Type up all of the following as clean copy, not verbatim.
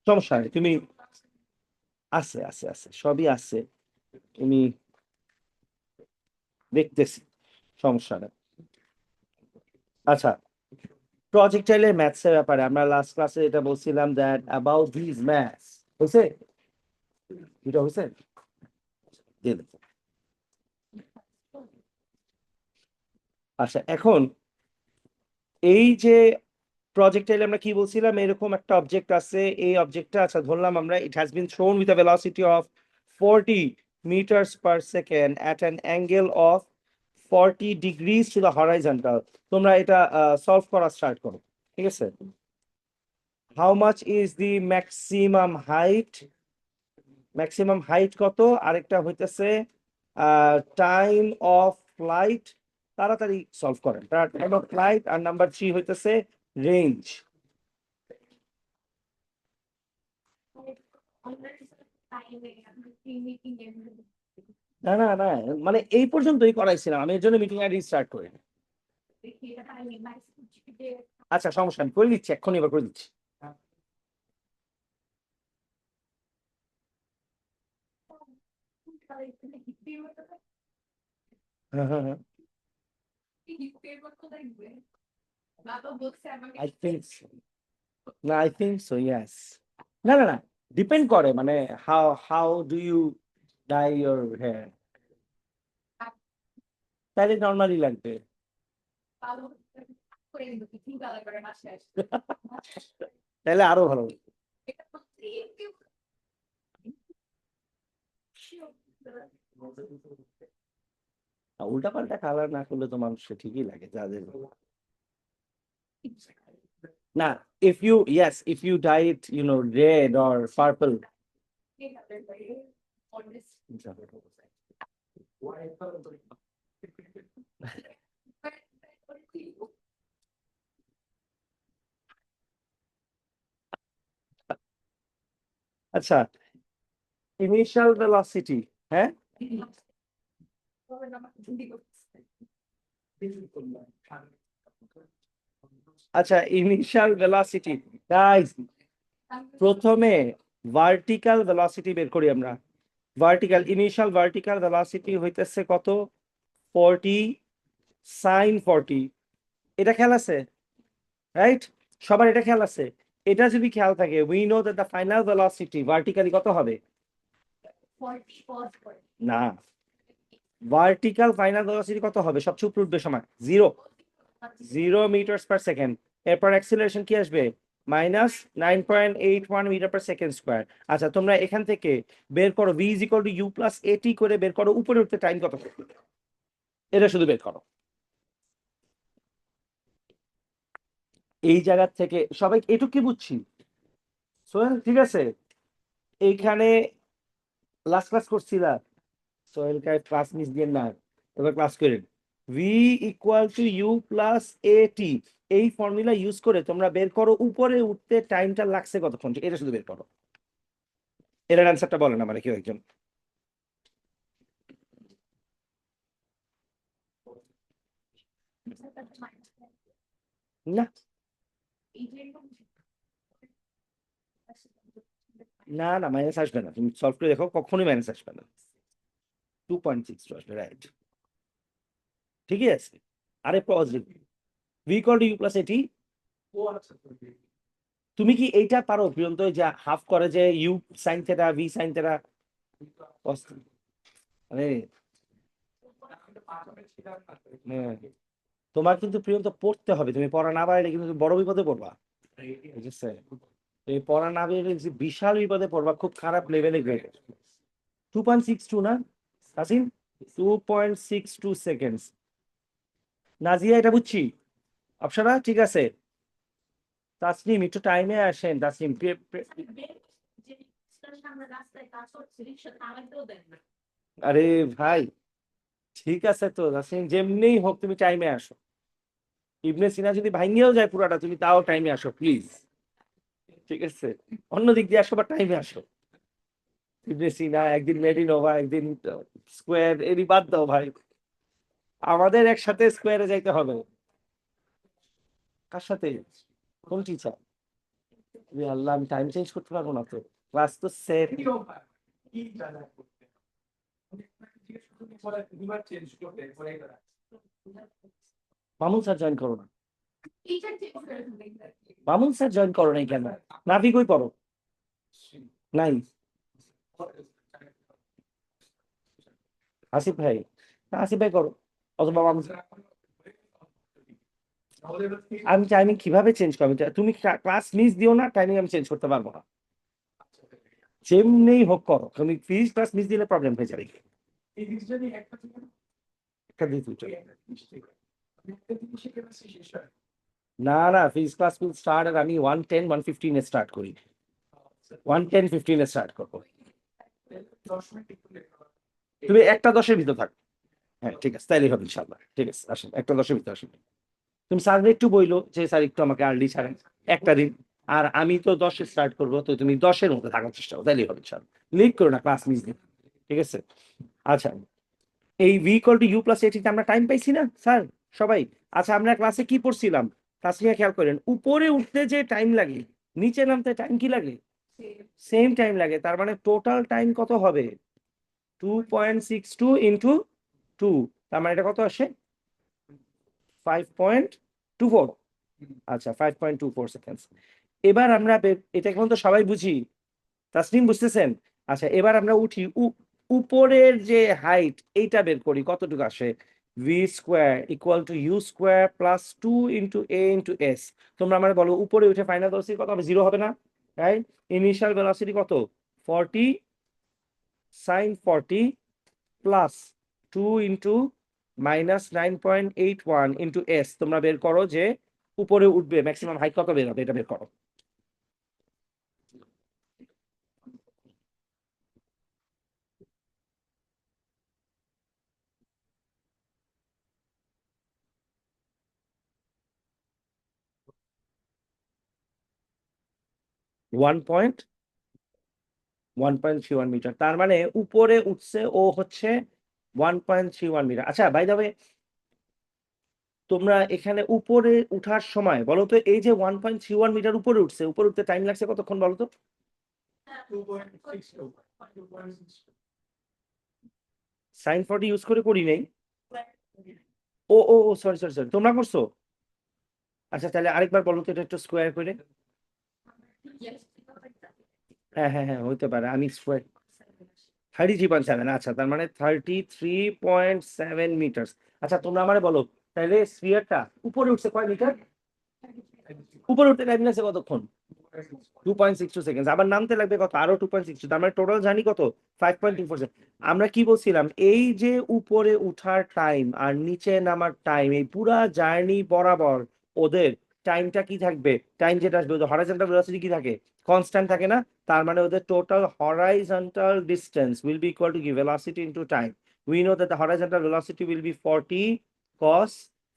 সমস্যা নেই, তুমি আছে আছে আছে সবই আছে, তুমি দেখতেছি, সমস্যা নেই। আচ্ছা, প্রজেক্টাইলের ম্যাথস এর ব্যাপারে আমরা লাস্ট ক্লাসে এটা বলছিলাম দ্যাট অ্যাবাউট দিস ম্যাথস হয়েছে, এটা হয়েছে দিয়ে দেবো। আচ্ছা, এখন এই যে প্রজেক্টাইলে আমরা কি বলছিলাম, এরকম একটা অবজেক্ট আছে, এই অবজেক্টটা আচ্ছা ধরলাম আমরা it has been thrown with a velocity of 40 meters per second at an angle of 40 degrees to the horizontal। তোমরা এটা সলভ করা স্টার্ট করো, ঠিক আছে। How much is the maximum height, maximum height কত, আরেকটা হইতেছে টাইম অফ ফ্লাইট, তাড়াতাড়ি সলভ করেন, টাইম অফ ফ্লাইট, আর নাম্বার 3 হইতেছে রেঞ্জ। না না না, মানে এই পর্যন্তই করাইছিলাম আমি, এর জন্য মিটিং আইডি স্টার্ট করি। আচ্ছা সমস্যা নেই, করে দিচ্ছি এক্ষুনি, এবার করে দিচ্ছি। হ্যাঁ হ্যাঁ হ্যাঁ, আই থিংক না, আই থিংক সো, ইয়েস। না না না, ডিপেন্ড করে মানে how how do you dye your hair, তাহলে নর্মালি লাগবে। তাহলে আরো ভালো। উল্টা পাল্টা কালার না করলে তো মানুষ ঠিকই লাগে যাদের। না, if you, yes, if you dye it, you know, red or purple. আচ্ছা, ইনিশিয়াল ভেলোসিটি, হ্যাঁ আচ্ছা, ইনিশিয়াল ভেলোসিটি গাইস, প্রথমে ভার্টিক্যাল ভেলোসিটি বের করি আমরা। ভার্টিক্যাল, ইনিশিয়াল ভার্টিক্যাল ভেলোসিটি হইতেছে কত, 40 sin 40। এটা খেয়াল আছে, রাইট? সবার এটা খেয়াল আছে? এটা যদি খেয়াল থাকে, we know that the final velocity vertically কত হবে? না, ভার্টিক্যাল ফাইনাল ভেলোসিটি কত হবে সবচেয়ে উপরে উঠবে সময়? 0, 0 মিটার পার সেকেন্ড। এরপর অ্যাক্সিলারেশন কি আসবে? -9.81 মিটার পার সেকেন্ড স্কয়ার। আচ্ছা, তোমরা এখান থেকে বের করো v is equal to u plus at করে বের করো উপরে উঠতে টাইম কত, এটা শুধু বের করো। এই জায়গা থেকে সবাই এটুকু কি বুঝছি? সোহেল ঠিক আছে, এইখানে লাস্ট ক্লাস করছিলা, সোহেল কাই ক্লাস মিস দিয়ে না, এবার ক্লাস করেন। v equal to u plus at, এই ফর্মুলা ইউজ করে তোমরা বের করো উপরে উঠতে টাইমটা লাগছে কতক্ষণ, এটা শুধু বের করো। এটার অ্যান্সারটা বলেন আমার কেউ একজন। না না না, মাইনাস আসবে না, তুমি সলভ করে দেখো, কখনোই মাইনাস আসবে না। 2.62 আসবে, রাইট, ঠিকই আছে। আরে positive, v equal to u plus at। তুমি কি এইটা পারো পর্যন্ত, যে হাফ করে যে u sine theta v sine theta, মানে হ্যাঁ, তোমার কিন্তু প্রিয়ন্ত পড়তে হবে, তুমি পড়া না পারলে কিন্তু তুমি বড় বিপদে পড়বা, বুঝছে? এই পড়া না পারলে যে বিশাল বিপদে পড়বা, খুব খারাপ লেভেলে গ্রেড। 2.62 না তাসিম, 2.62 সেকেন্ডস। নাজিয়া এটা বুঝছি, অপশনটা ঠিক আছে। তাসনিম একটু টাইমে আসেন, তাসনিম আরে ভাই, ঠিক আছে তো তাসনিম, যেমনি হোক তুমি টাইমে আসো। ইবনে সিনা যদি ভাঙিয়েও যায় পুরাটা, তুমি তাও টাইমে আসো প্লিজ, ঠিক আছে? অন্য দিক দিয়ে আসো বা টাইমে আসো। ইবনে সিনা একদিন, মেডিনোভা একদিন, স্কোয়ার, এরই বাদ দাও ভাই, আমাদের একসাথে স্কোয়ারে যাইতে হবে। কার সাথে? কোন টিচার? আল্লাহ, আমি টাইম চেঞ্জ করতে পারবো না তো, ক্লাস তো সেট। মামুন স্যার জয়েন করো না, মামুন স্যার জয়েন করো নাই কেন? নাভি কই পড়ো? নাই আসিফ ভাই, না আসিফ ভাই করো, অথবা মামুন স্যার। আমি টাইমিং কিভাবে চেঞ্জ করবো? তুমি ক্লাস মিস দিও না, টাইমিং আমি চেঞ্জ করতে পারবো না। যেমনি হোক করো, তুমি ফিজিক্স ক্লাস মিস দিলে প্রবলেম হয়ে যাবে। একটা দিয়ে দুটো। না না, ফিজিক্স ক্লাস উইল স্টার্ট, আর আমি 1:10 1:15 এ স্টার্ট করি, 1:10 15 এ স্টার্ট করবো। তুমি 1:10 ভিতর থাকো। হ্যাঁ ঠিক আছে, তাইলে হবে ইনশাল্লাহ। ঠিক আছে, আসেন 1:10 ভিতর আসেন। তুমি স্যার একটু বইলো যে স্যার একটু আমাকে আর্লি ছাড়েন একটা দিন, আর আমি তো 10-এ স্টার্ট করবো, তো তুমি 10-এর মধ্যে থাকার চেষ্টা করো, তাইলেই হবে ইনশাল্লাহ। লিক করো না ক্লাস মিস দিন, ঠিক আছে? আচ্ছা, এই v equal to u plus এটিতে আমরা টাইম পাইছি না স্যার সবাই? আচ্ছা, আমরা ক্লাসে কি পড়ছিলাম? তাসমিয়া খেয়াল করেন, উপরে উঠতে যে টাইম লাগে, নিচে নামতে টাইম কি লাগে? সেম টাইম লাগে। তার মানে টোটাল টাইম কত হবে? 2.62 ইন্টু 2, তার মানে এটা কত আসে? 5.24। আচ্ছা, 5.24 সেকেন্ডস। এবার আমরা এটা এখন তো সবাই বুঝি, তাসনিম বুঝতেছেন? আচ্ছা, এবার আমরা উঠি উপরের যে হাইট, এইটা বের করি, কতটুকু আসে? V square equal to u square plus 2 × a × s। তোমরা আমার বলো, উপরে উঠে ফাইনাল ভেলোসিটি কত হবে? 0 হবে না, রাইট? ইনিশিয়াল ভেলোসিটি কত? 40 sin 40 প্লাস 2 × -9.81 × s। তোমরা বের করো যে উপরে উঠবে ম্যাক্সিমাম হাইট কত বের হবে, এটা বের করো। 1.31 মিটার। তার মানে উপরে উঠছে ও হচ্ছে 1.31 মিটার। আচ্ছা, বাই দ্য ওয়ে, তোমরা এখানে উপরে উঠার সময় বলো তো, এই যে 1.31 মিটার উপরে উঠছে, উপরে উঠতে টাইম লাগছে কতক্ষণ বলো তো? সাইন 40 ইউজ করে করি নাই। ও ও ও, সরি সরি সরি, তোমরা করছো? আচ্ছা, তাহলে আরেকবার বলো তো এটা একটু স্কোয়ার করে। হ্যাঁ হ্যাঁ হ্যাঁ, হইতে পারে, আমি স্কোয়ার 33.7। আচ্ছা, তার মানে 33.7 মিটার। আচ্ছা, তোমরা আমারে বলো, তাহলে স্ফিয়ারটা উপরে উঠছে কয় মিটার? উপরে উঠতে টাইম লাগছে কতক্ষণ? 2.62 সেকেন্ড। আবার নামতে লাগবে কত? আরো 2.62। তার মানে টোটাল জানি কত? 5.24। আমরা কি বলছিলাম, এই যে উপরে উঠার টাইম আর নিচে নামার টাইম, এই পুরা জার্নি বরাবর ওদের টাইমটা কি থাকবে? টাইম যেটা আসবে, ওদের হরাইজন্টাল ভেলোসিটি কি থাকে? কনস্ট্যান্ট থাকে না? তার মানে ওদের total horizontal distance will be equal to কি? Velocity into time. We know that the horizontal velocity will be 40 cos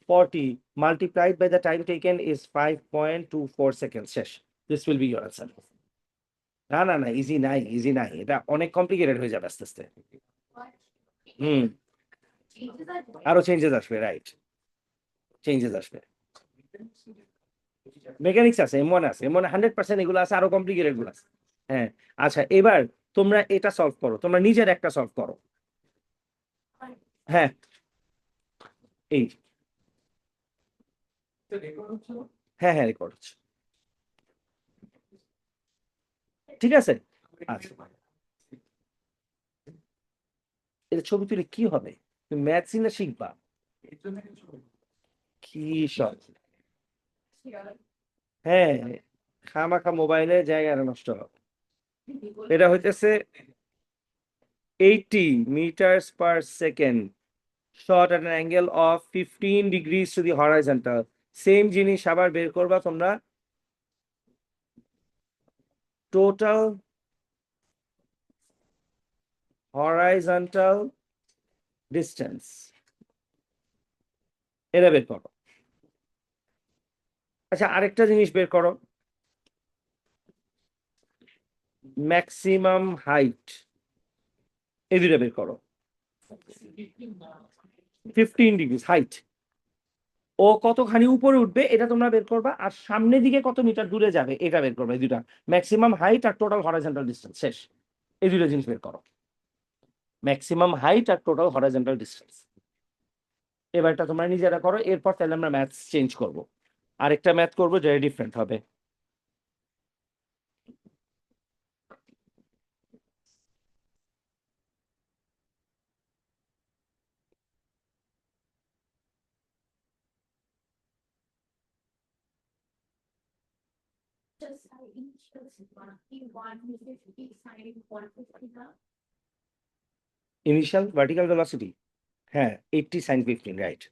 40 multiplied by the time taken is 5.24 seconds। শেষ। This will be your answer. না না না, easy নাই, easy নাই, এটা অনেক complicated হয়ে যাবে আস্তে আস্তে। হুম, আরো চেঞ্জেস আসবে, রাইট, চেঞ্জেস আসবে। মেকানিক্স আছে, এম ওয়ান আছে, এম ওয়ান 100% এগুলো আছে, আরো কমপ্লিকেটেড গুলো আছে। হ্যাঁ। আচ্ছা, এবার তোমরা এটা সলভ করো, তোমরা নিজের একটা সলভ করো। হ্যাঁ, এই, হ্যাঁ হ্যাঁ, রেকর্ড হচ্ছে, ঠিক আছে। আচ্ছা, এটা ছবি তুলে কি হবে? তুমি ম্যাথ না শিখবা? কি সব? হ্যাঁ, খামাখা মোবাইলে জায়গা নষ্ট হবে। এটা হইতেছে 80 meters per second shot at an angle of 15 degrees to the horizontal। Same জিনিস আবার বের করবা তোমরা, টোটাল horizontal distance, এটা বের করো। আচ্ছা, আরেকটা জিনিস বের করো, ম্যাক্সিমাম হাইট, এই দুটো বের করো। 15 ডিগ্রিজ হাইট, ও কতখানি উপরে উঠবে এটা তোমরা বের করবা, আর সামনের দিকে কত মিটার দূরে যাবে এটা বের করবে। এই দুটা, ম্যাক্সিমাম হাইট আর টোটাল হরাইজন্টাল ডিস্টেন্স, শেষ। এই দুটো জিনিস বের করো, ম্যাক্সিমাম হাইট আর টোটাল হরাইজন্টাল ডিস্টেন্স। এবারটা তোমরা নিজেরা করো, এরপর তাহলে আমরা ম্যাথস চেঞ্জ করব, আরেকটা ম্যাথ করবো যেটা ডিফারেন্ট হবে। ইনিশিয়াল ভার্টিক্যাল ভেলোসিটি, হ্যাঁ 80 sin 15, রাইট।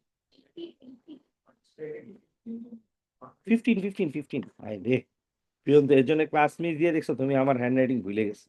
15 আই রে প্রিয়ন্ত, এর জন্য ক্লাস মিস দিয়ে দেখছো তুমি, আমার হ্যান্ড রাইটিং ভুলে গেছো।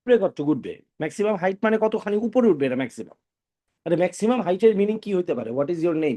উপরে কত উঠবে, ম্যাক্সিমাম হাইট মানে কতখানি উপরে উঠবে এটা ম্যাক্সিমাম। আরে ম্যাক্সিমাম হাইটের মিনিং কি হতে পারে, হোয়াট ইজ ইওর নেম?